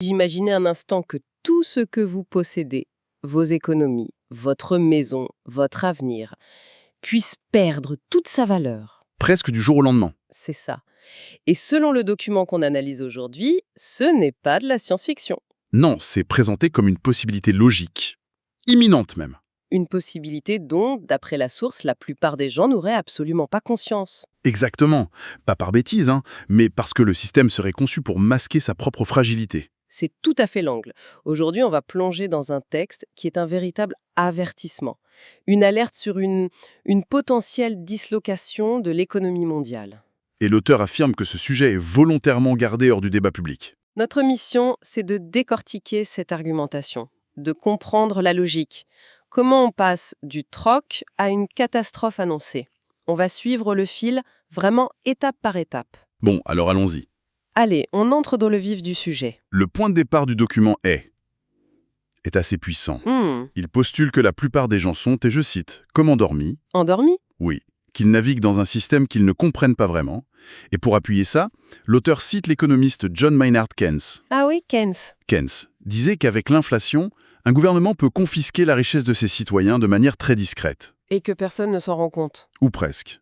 Imaginez un instant que tout ce que vous possédez, vos économies, votre maison, votre avenir, puisse perdre toute sa valeur. Presque du jour au lendemain. C'est ça. Et selon le document qu'on analyse aujourd'hui, ce n'est pas de la science-fiction. Non, c'est présenté comme une possibilité logique. Imminente même. Une possibilité dont, d'après la source, la plupart des gens n'auraient absolument pas conscience. Exactement. Pas par bêtise, mais parce que le système serait conçu pour masquer sa propre fragilité. C'est tout à fait l'angle. Aujourd'hui, on va plonger dans un texte qui est un véritable avertissement. Une alerte sur une potentielle dislocation de l'économie mondiale. Et l'auteur affirme que ce sujet est volontairement gardé hors du débat public. Notre mission, c'est de décortiquer cette argumentation, de comprendre la logique. Comment on passe du troc à une catastrophe annoncée? On va suivre le fil vraiment étape par étape. Bon, alors allons-y. Allez, on entre dans le vif du sujet. Le point de départ du document est assez puissant. Il postule que la plupart des gens sont, et je cite, « comme endormis ». Endormi? Oui, qu'ils naviguent dans un système qu'ils ne comprennent pas vraiment. Et pour appuyer ça, l'auteur cite l'économiste John Maynard Keynes. Ah oui, Keynes. Keynes disait qu'avec l'inflation, un gouvernement peut confisquer la richesse de ses citoyens de manière très discrète. Et que personne ne s'en rend compte. Ou presque.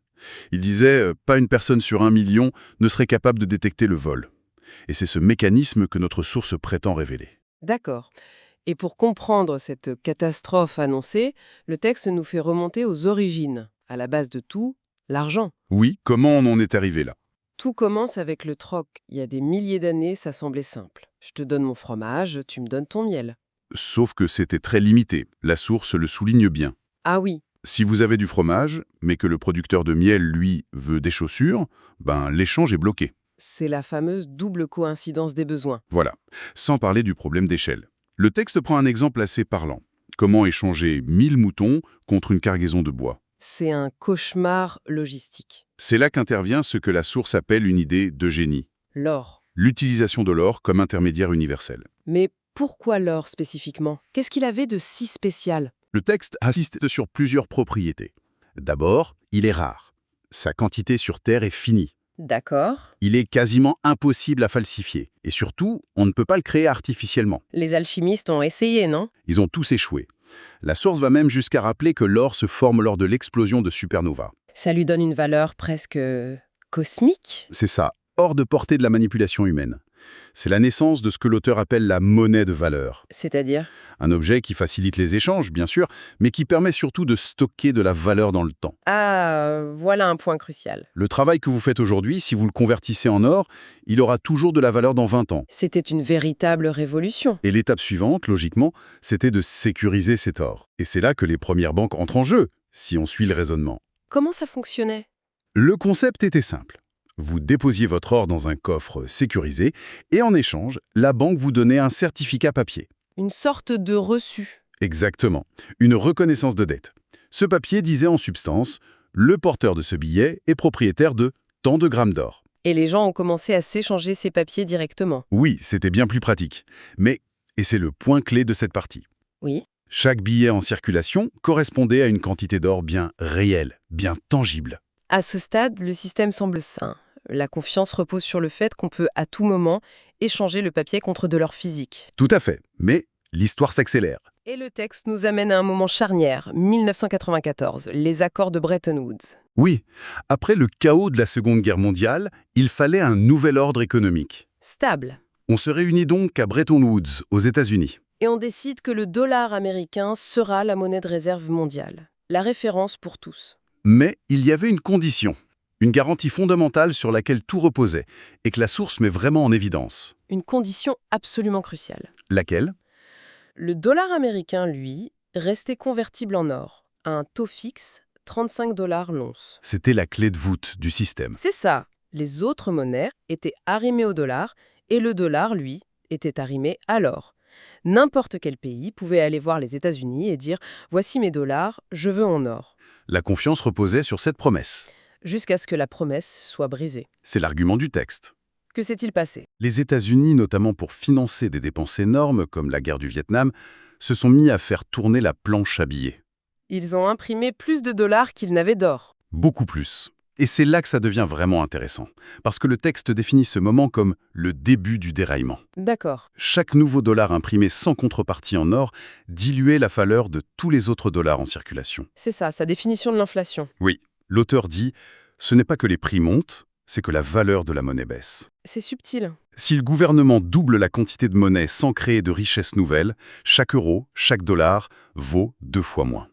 Il disait pas une personne sur 1 million ne serait capable de détecter le vol. Et c'est ce mécanisme que notre source prétend révéler. D'accord. Et pour comprendre cette catastrophe annoncée, le texte nous fait remonter aux origines. À la base de tout, l'argent. Oui, comment on en est arrivé là? Tout commence avec le troc. Il y a des milliers d'années, ça semblait simple. Je te donne mon fromage, tu me donnes ton miel. Sauf que c'était très limité. La source le souligne bien. Ah oui, Si vous avez du fromage, mais que le producteur de miel, lui, veut des chaussures, l'échange est bloqué. c'est la fameuse double coïncidence des besoins. Voilà. Sans parler du problème d'échelle. Le texte prend un exemple assez parlant. Comment échanger 1000 moutons contre une cargaison de bois? C'est un cauchemar logistique. C'est là qu'intervient ce que la source appelle une idée de génie. L'or. L'utilisation de l'or comme intermédiaire universel. Mais pourquoi l'or spécifiquement? Qu'est-ce qu'il avait de si spécial? Le texte insiste sur plusieurs propriétés. D'abord, il est rare. Sa quantité sur Terre est finie. D'accord. Il est quasiment impossible à falsifier. Et surtout, on ne peut pas le créer artificiellement. Les alchimistes ont essayé, non? Ils ont tous échoué. La source va même jusqu'à rappeler que l'or se forme lors de l'explosion de supernova. Ça lui donne une valeur presque cosmique? C'est ça, hors de portée de la manipulation humaine. C'est la naissance de ce que l'auteur appelle la monnaie de valeur. C'est-à-dire? Un objet qui facilite les échanges, bien sûr, mais qui permet surtout de stocker de la valeur dans le temps. Ah, voilà un point crucial. Le travail que vous faites aujourd'hui, si vous le convertissez en or, il aura toujours de la valeur dans 20 ans. C'était une véritable révolution. Et l'étape suivante, logiquement, c'était de sécuriser cet or. Et c'est là que les premières banques entrent en jeu, si on suit le raisonnement. Comment ça fonctionnait? Le concept était simple. Vous déposiez votre or dans un coffre sécurisé et en échange, la banque vous donnait un certificat papier. Une sorte de reçu. Exactement, une reconnaissance de dette. Ce papier disait en substance, le porteur de ce billet est propriétaire de tant de grammes d'or. Et les gens ont commencé à s'échanger ces papiers directement. Oui, c'était bien plus pratique. Mais, et c'est le point clé de cette partie, Oui. chaque billet en circulation correspondait à une quantité d'or bien réelle, bien tangible. À ce stade, le système semble sain. La confiance repose sur le fait qu'on peut à tout moment échanger le papier contre de l'or physique. Tout à fait, mais l'histoire s'accélère. Et le texte nous amène à un moment charnière, 1994, les accords de Bretton Woods. Oui, après le chaos de la Seconde Guerre mondiale, il fallait un nouvel ordre économique. Stable. On se réunit donc à Bretton Woods, aux États-Unis. Et on décide que le dollar américain sera la monnaie de réserve mondiale, la référence pour tous. Mais il y avait une condition, une garantie fondamentale sur laquelle tout reposait, et que la source met vraiment en évidence. Une condition absolument cruciale. Laquelle? Le dollar américain, lui, restait convertible en or, à un taux fixe, 35 $ l'once. C'était la clé de voûte du système. C'est ça. Les autres monnaies étaient arrimées au dollar, et le dollar, lui, était arrimé à l'or. N'importe quel pays pouvait aller voir les États-Unis et dire « Voici mes dollars, je veux en or ». La confiance reposait sur cette promesse. Jusqu'à ce que la promesse soit brisée. C'est l'argument du texte. Que s'est-il passé? Les États-Unis, notamment pour financer des dépenses énormes comme la guerre du Vietnam, se sont mis à faire tourner la planche à billets. Ils ont imprimé plus de dollars qu'ils n'avaient d'or. Beaucoup plus. Et c'est là que ça devient vraiment intéressant, parce que le texte définit ce moment comme le début du déraillement. D'accord. Chaque nouveau dollar imprimé sans contrepartie en or diluait la valeur de tous les autres dollars en circulation. C'est ça, sa définition de l'inflation. Oui, l'auteur dit « ce n'est pas que les prix montent, c'est que la valeur de la monnaie baisse ». C'est subtil. Si le gouvernement double la quantité de monnaie sans créer de richesse nouvelle, chaque euro, chaque dollar vaut 2 fois moins.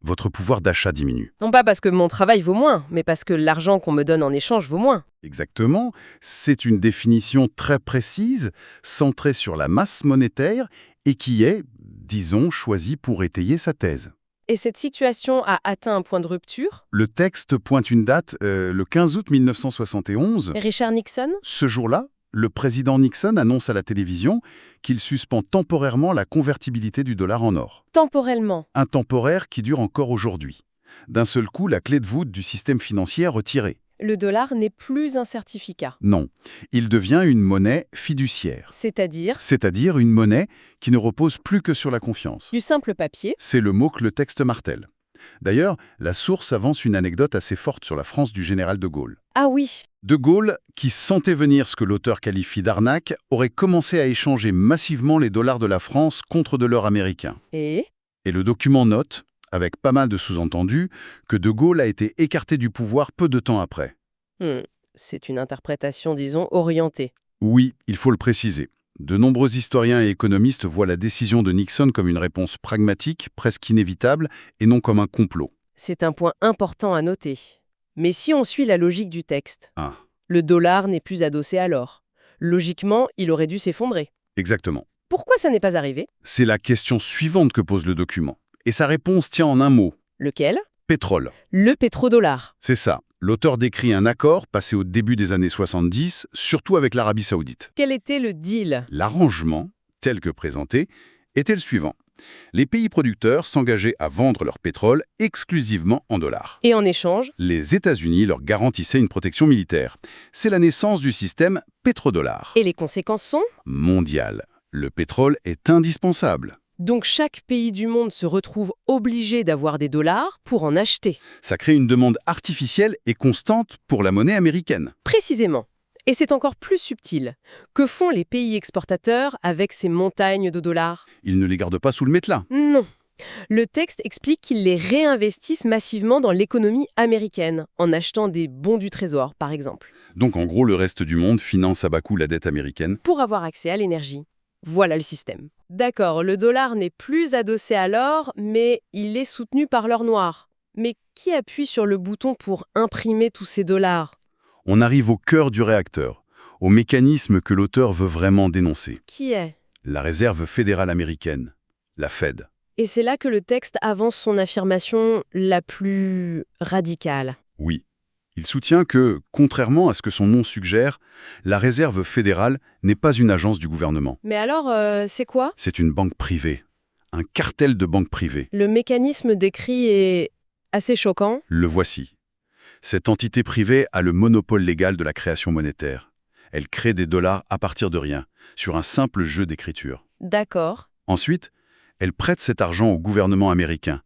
Votre pouvoir d'achat diminue. Non pas parce que mon travail vaut moins, mais parce que l'argent qu'on me donne en échange vaut moins. Exactement, c'est une définition très précise, centrée sur la masse monétaire et qui est, disons, choisie pour étayer sa thèse. Et cette situation a atteint un point de rupture. Le texte pointe une date, le 15 août 1971. Richard Nixon? Ce jour-là, le président Nixon annonce à la télévision qu'il suspend temporairement la convertibilité du dollar en or. Temporellement. Un temporaire qui dure encore aujourd'hui. D'un seul coup, la clé de voûte du système financier est retirée. Le dollar n'est plus un certificat. Non, il devient une monnaie fiduciaire. C'est-à-dire une monnaie qui ne repose plus que sur la confiance. Du simple papier. C'est le mot que le texte martèle. D'ailleurs, la source avance une anecdote assez forte sur la France du général de Gaulle. Ah oui. De Gaulle, qui sentait venir ce que l'auteur qualifie d'arnaque, aurait commencé à échanger massivement les dollars de la France contre de l'or américain. Et le document note, avec pas mal de sous-entendus, que De Gaulle a été écarté du pouvoir peu de temps après. C'est une interprétation, disons, orientée. Oui, il faut le préciser. De nombreux historiens et économistes voient la décision de Nixon comme une réponse pragmatique, presque inévitable, et non comme un complot. C'est un point important à noter. Mais si on suit la logique du texte, Ah, le dollar n'est plus adossé à l'or. Logiquement, il aurait dû s'effondrer. exactement. Pourquoi ça n'est pas arrivé? C'est la question suivante que pose le document. Et sa réponse tient en un mot. Lequel? Pétrole. Le pétrodollar. C'est ça. L'auteur décrit un accord passé au début des années 70, surtout avec l'Arabie Saoudite. Quel était le deal? L'arrangement, tel que présenté, était le suivant. Les pays producteurs s'engageaient à vendre leur pétrole exclusivement en dollars. Et en échange? Les États-Unis leur garantissaient une protection militaire. C'est la naissance du système pétrodollar. Et les conséquences sont? Mondial. Le pétrole est indispensable. Donc chaque pays du monde se retrouve obligé d'avoir des dollars pour en acheter. Ça crée une demande artificielle et constante pour la monnaie américaine. Précisément. Et c'est encore plus subtil. Que font les pays exportateurs avec ces montagnes de dollars? Ils ne les gardent pas sous le matelas. Non. Le texte explique qu'ils les réinvestissent massivement dans l'économie américaine, en achetant des bons du trésor, par exemple, Donc en gros, le reste du monde finance à bas coût la dette américaine. pour avoir accès à l'énergie. Voilà le système. D'accord, le dollar n'est plus adossé à l'or, mais il est soutenu par l'or noir. Mais qui appuie sur le bouton pour imprimer tous ces dollars? On arrive au cœur du réacteur, au mécanisme que l'auteur veut vraiment dénoncer. Qui est? La Réserve fédérale américaine, la Fed. Et c'est là que le texte avance son affirmation la plus radicale. Oui, il soutient que, contrairement à ce que son nom suggère, la Réserve fédérale n'est pas une agence du gouvernement. Mais alors, c'est quoi? C'est une banque privée, un cartel de banques privées. Le mécanisme décrit est assez choquant. Le voici. Cette entité privée a le monopole légal de la création monétaire. Elle crée des dollars à partir de rien, sur un simple jeu d'écriture. D'accord. Ensuite, elle prête cet argent au gouvernement américain.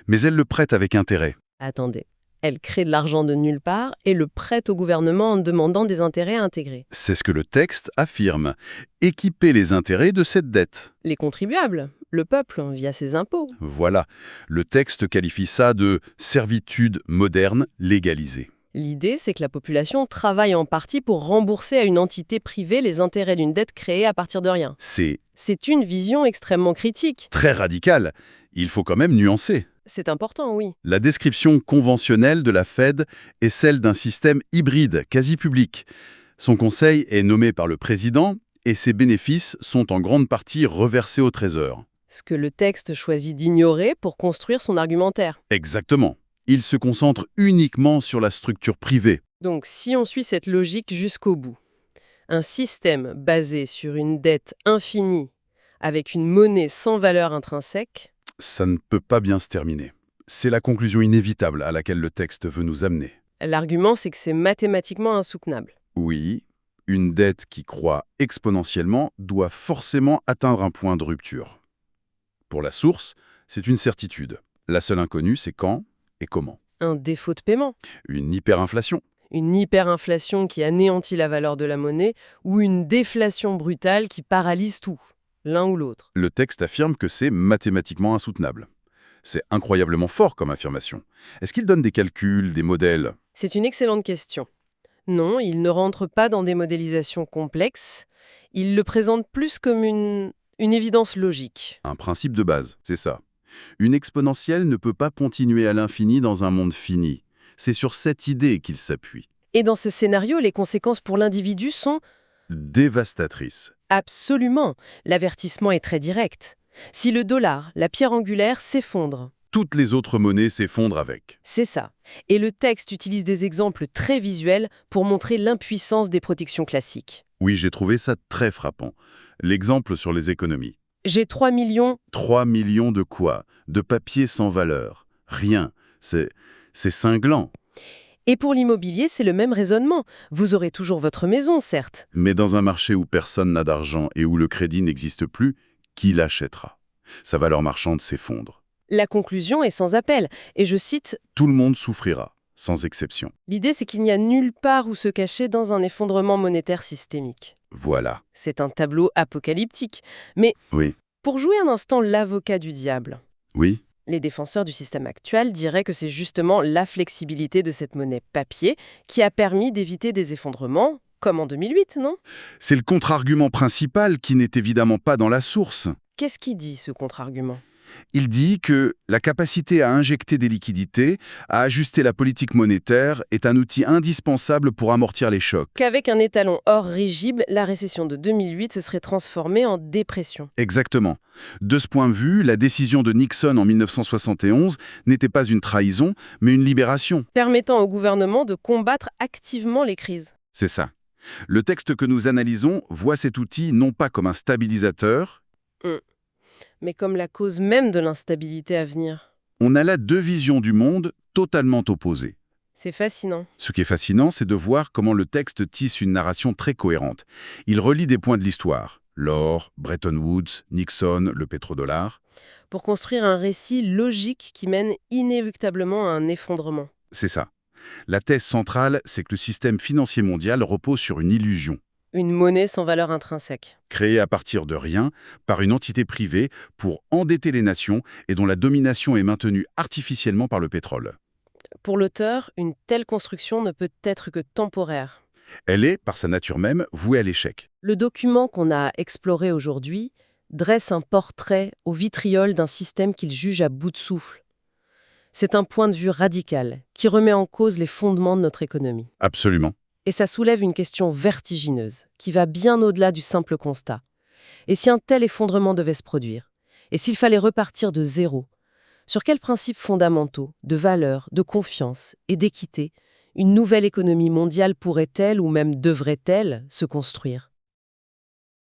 Mais elle le prête avec intérêt. Attendez. Elle crée de l'argent de nulle part et le prête au gouvernement en demandant des intérêts intégrés. C'est ce que le texte affirme. Équiper les intérêts de cette dette. Les contribuables, le peuple, via ses impôts. Voilà. Le texte qualifie ça de servitude moderne légalisée. L'idée, c'est que la population travaille en partie pour rembourser à une entité privée les intérêts d'une dette créée à partir de rien. C'est une vision extrêmement critique. Très radical. Il faut quand même nuancer. C'est important, oui. La description conventionnelle de la Fed est celle d'un système hybride, quasi public. Son conseil est nommé par le président et ses bénéfices sont en grande partie reversés au Trésor. Ce que le texte choisit d'ignorer pour construire son argumentaire. Exactement. Il se concentre uniquement sur la structure privée. Donc, si on suit cette logique jusqu'au bout, un système basé sur une dette infinie, avec une monnaie sans valeur intrinsèque, Ça ne peut pas bien se terminer. C'est la conclusion inévitable à laquelle le texte veut nous amener. l'argument, c'est que c'est mathématiquement insoutenable. Oui, une dette qui croît exponentiellement doit forcément atteindre un point de rupture. Pour la source, c'est une certitude. La seule inconnue, c'est quand et comment. Un défaut de paiement, une hyperinflation. une hyperinflation qui anéantit la valeur de la monnaie ou une déflation brutale qui paralyse tout, l'un ou l'autre. Le texte affirme que c'est mathématiquement insoutenable. C'est incroyablement fort comme affirmation. Est-ce qu'il donne des calculs, des modèles? C'est une excellente question. Non, il ne rentre pas dans des modélisations complexes. Il le présente plus comme une évidence logique. Un principe de base, c'est ça. Une exponentielle ne peut pas continuer à l'infini dans un monde fini. C'est sur cette idée qu'il s'appuie. Et dans ce scénario, les conséquences pour l'individu sont Dévastatrice. absolument. L'avertissement est très direct. Si le dollar, la pierre angulaire, s'effondre, Toutes les autres monnaies s'effondrent avec. c'est ça. Et le texte utilise des exemples très visuels pour montrer l'impuissance des protections classiques. Oui, j'ai trouvé ça très frappant. L'exemple sur les économies. J'ai 3 millions. 3 millions de quoi? De papier sans valeur. Rien. C'est cinglant. Et pour l'immobilier, c'est le même raisonnement. Vous aurez toujours votre maison, certes. Mais dans un marché où personne n'a d'argent et où le crédit n'existe plus, qui l'achètera? Sa valeur marchande s'effondre. La conclusion est sans appel. Et je cite, Tout le monde souffrira, sans exception. l'idée c'est qu'il n'y a nulle part où se cacher dans un effondrement monétaire systémique. Voilà. C'est un tableau apocalyptique. Mais Oui. pour jouer un instant l'avocat du diable, Oui. les défenseurs du système actuel diraient que c'est justement la flexibilité de cette monnaie papier qui a permis d'éviter des effondrements, comme en 2008, non? C'est le contre-argument principal qui n'est évidemment pas dans la source. Qu'est-ce qui dit ce contre-argument? Il dit que la capacité à injecter des liquidités, à ajuster la politique monétaire, est un outil indispensable pour amortir les chocs. Qu'avec un étalon or rigide, la récession de 2008 se serait transformée en dépression. Exactement. De ce point de vue, la décision de Nixon en 1971 n'était pas une trahison, mais une libération. Permettant au gouvernement de combattre activement les crises. C'est ça. Le texte que nous analysons voit cet outil non pas comme un stabilisateur. Mais comme la cause même de l'instabilité à venir. On a là deux visions du monde totalement opposées. C'est fascinant. Ce qui est fascinant, c'est de voir comment le texte tisse une narration très cohérente. Il relie des points de l'histoire. L'or, Bretton Woods, Nixon, le pétrodollar. Pour construire un récit logique qui mène inéluctablement à un effondrement. C'est ça. La thèse centrale, c'est que le système financier mondial repose sur une illusion, Une monnaie sans valeur intrinsèque. créée à partir de rien par une entité privée pour endetter les nations et dont la domination est maintenue artificiellement par le pétrole. Pour l'auteur, une telle construction ne peut être que temporaire. Elle est, par sa nature même, vouée à l'échec. Le document qu'on a exploré aujourd'hui dresse un portrait au vitriol d'un système qu'il juge à bout de souffle. C'est un point de vue radical qui remet en cause les fondements de notre économie. Absolument. Et ça soulève une question vertigineuse, qui va bien au-delà du simple constat. Et si un tel effondrement devait se produire? Et s'il fallait repartir de zéro? Sur quels principes fondamentaux, de valeur, de confiance et d'équité, une nouvelle économie mondiale pourrait-elle ou même devrait-elle se construire?